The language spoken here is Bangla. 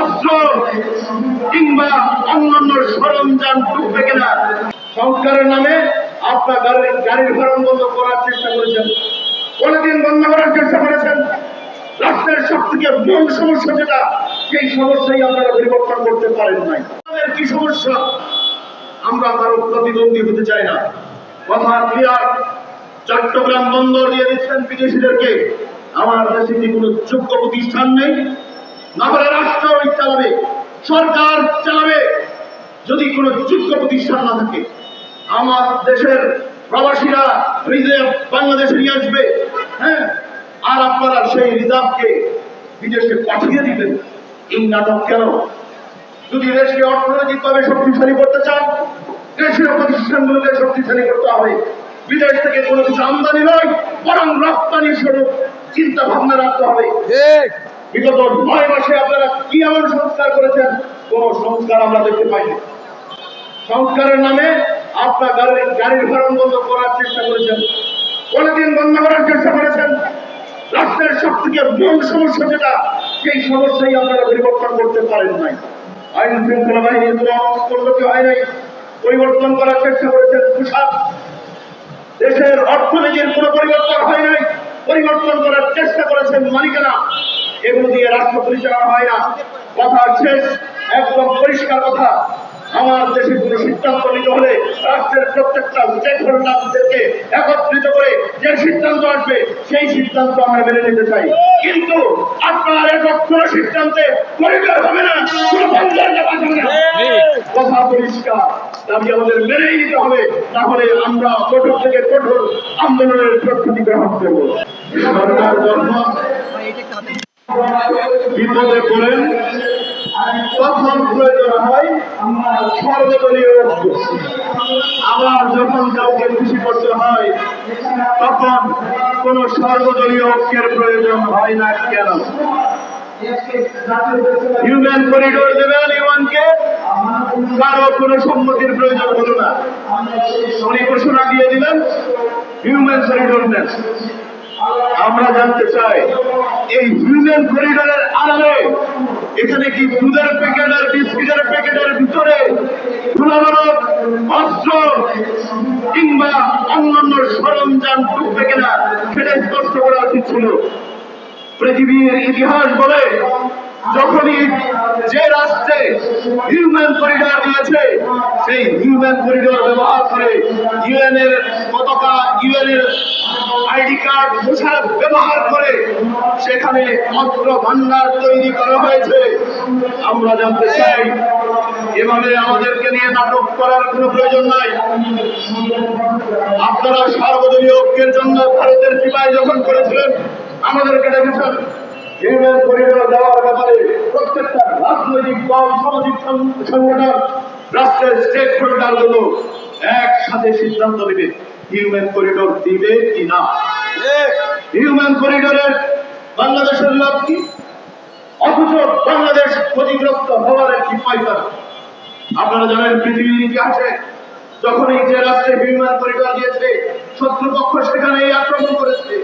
অস্ত্র কিংবা অন্যান্য সরঞ্জাম ঢুকবে কিনা। সংস্কারের নামে আপনার গাড়ির ভাড়া বন্ধ করার চেষ্টা করেছেন, অনেকদিন বন্ধ করার চেষ্টা করেছেন। রাষ্ট্রের সব থেকে মূল সমস্যা যেটা, সেই সমস্যাই আপনারা পরিবর্তন করতে পারেন নাই। আমাদের কি সমস্যা? আমরা কারো প্রতিদ্বন্দ্বী হতে চাই না, কথা ক্লিয়ার। চট্টগ্রাম বন্দর দিয়ে দিচ্ছেন বিদেশিদেরকে। আমার দেশে কি কোনো যোগ্য প্রতিষ্ঠান নেই? না হলে রাষ্ট্র চালাবে, সরকার চালাবে। যদি কোনো যোগ্য প্রতিষ্ঠান না থাকে, আমার দেশের প্রবাসীরা রিজার্ভ বাংলাদেশে নিয়ে আসবে, হ্যাঁ, আর আপনারা সেই রিজার্ভকে বিদেশে পাঠিয়ে দিবেন। এই নাটক কেন? যদি দেশকে অর্থনৈতিকভাবে শক্তিশালী করতে চান, দেশীয় প্রতিষ্ঠানগুলোকে শক্তিশালী করতে হবে। বিদেশ থেকে কোনো কিছু আমদানি নয়, বরং রপ্তানি স্বরূপ চিন্তা ভাবনা রাখতে হবে। বিগত 9 মাসে আপনারা কি এমন সংস্কার করেছেন? কোন সংস্কার আমরা দেখতে পাইনি। সংস্কারের নামে আপনার গাড়ির ভাড়া বন্ধ করার চেষ্টা করেছেন, অনেকদিন বন্ধ করার চেষ্টা করেছেন। রাষ্ট্রের সব থেকে মূল সমস্যা যেটা, সেই সমস্যাই আপনারা পরিবর্তন করতে পারেন নাই। আইন শৃঙ্খলা বাহিনীর কোনো উন্নতি হয় নাই, পরিবর্তন করার চেষ্টা করেছেন পোশাক। দেশের অর্থনীতির কোনো পরিবর্তন হয় নাই, পরিবর্তন করার চেষ্টা করেছেন মালিকানা। এগুলো দিয়ে রাষ্ট্র পরিচালনা হয় না। কথা শেষ, একদম পরিষ্কার কথা। আমার দেশে কোনো সিদ্ধান্ত নিতে হলে রাষ্ট্রের প্রত্যেকটা স্টেক হোল্ডারদেরকে একত্রিত করে যে সিদ্ধান্ত আসবে, সেই সিদ্ধান্ত আমরা মেনে নিতে চাই। কিন্তু আপনার একক কোনো সিদ্ধান্তে পরিবার হবে না, কোনো বন্ধন হবে না। কথা পরিষ্কার, দাবি আমাদের মেনেই নিতে হবে, না হলে আমরা কঠোর থেকে কঠোর আন্দোলনের প্রস্তুতি গ্রহণ করব। সরকার যখন বিপদে পড়েন, তখন প্রয়োজন হয় সর্বদলীয় ঐক্য। আবার যখন কাউকে খুশি করতে হয়, তখন কোন সর্বদলীয় ঐক্যের প্রয়োজন হয় না কেন? হিউম্যান করিডোর দেবেন ইউএনকে, কারো কোনো সম্মতির প্রয়োজন হলো না। উনি ঘোষণা দিয়ে দিলেন হিউম্যান করিডোর দেন। আমরা জানতে চাই, এই হিউম্যান করিডোরের আড়ালে এখানে কি দুধের প্যাকেট আর বিস্কিটের প্যাকেটের ভিতরে গোলাবারুদ, অস্ত্র কিংবা অন্যান্য সরঞ্জাম ঢুকবে কিনা, সেটা স্পষ্ট করা উচিত ছিল। পৃথিবীর ইতিহাস বলে, যখনই যে রাষ্ট্রে হিউম্যান করিডোর দিয়েছে, সেই হিউম্যান করিডোর ব্যবহার করে ইউএনের পতাকা, ইউএনের আইডি কার্ড, পোশাক ব্যবহার করে সেখানে অস্ত্র ভান্ডার তৈরি করা হয়েছে। আমরা জানতে চাই, এভাবে আমাদেরকে নিয়ে নাটক করার কোনো প্রয়োজন নাই। আপনারা সর্বদলীয় ঐক্যের জন্য ভারতের সিপাহী যখন করেছিলেন, আমাদেরকে ডেকেছেন। হিউম্যান করিডোর দেওয়ার ব্যাপারে প্রত্যেকটা রাজনৈতিক দল, সামাজিক সংগঠন, রাষ্ট্রের স্টেক হোল্ডারগুলো একসাথে সিদ্ধান্ত নেবে হিউম্যান করিডোর দিবে কি না। হিউম্যান করিডোরের বাংলাদেশের লাভ কি? অথচ বাংলাদেশ ক্ষতিগ্রস্ত হওয়ার একটি পাইকার। আপনারা জানেন, পৃথিবীর ইতিহাসে যখন এই যে রাষ্ট্রে হিউম্যান করিডোর দিয়েছে, শত্রুপক্ষ সেখানে আক্রমণ করেছে।